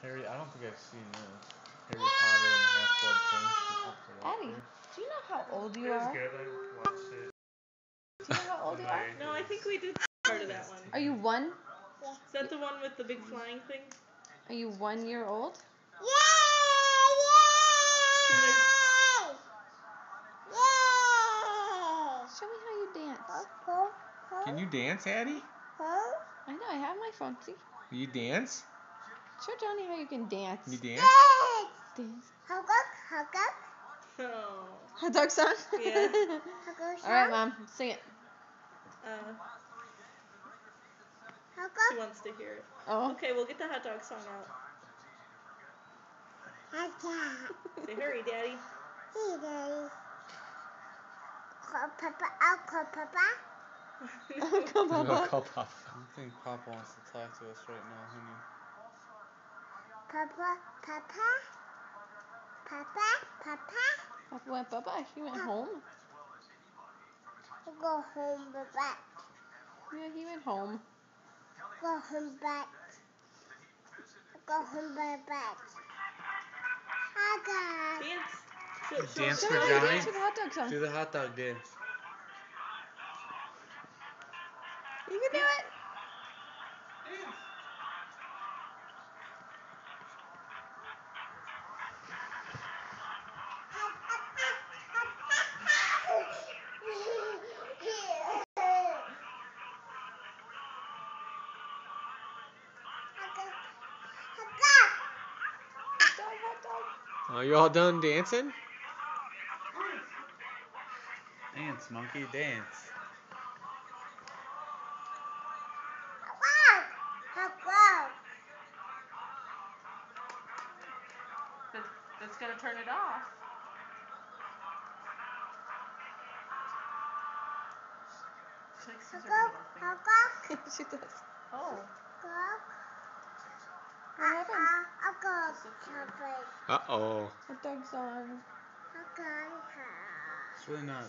Harry, I don't think I've seen this. Harry Potter and the Half-Blood Prince. Addie, do you know how old you are? It was good. I watched it. Do you know how old you are? No, I think we did part of that one. Are you 1? Yeah. Is that the one with the big flying thing? Are you 1 year old? Yeah! Show me how you dance. Can you dance, Addie? I know, I have my phone. See? You dance? Show Johnny how you can dance. You dance? Dance. Oh. Hot dog song? Yeah. Alright, Mom. Sing it. She wants to hear it. Oh. Okay, we'll get the hot dog song out. Say, hurry, Daddy. Hey, Daddy. I'll call Papa. Uncle Papa. I'll call Papa. I don't think Papa wants to talk to us right now, honey. Papa. Papa went bye-bye. He went home. I'll go home, Papa. Yeah, he went home. Go home back. Go home back. Dance. Dance Show for me how you Johnny? dance with the hot dog song. Do the hot dog dance. You can do it. Hot dog. Are you all done dancing? Dance, monkey, dance. That's gonna turn it off. She likes to use her middle finger. She does. Oh. What happened? Uh-oh. Hot dog song. It's really not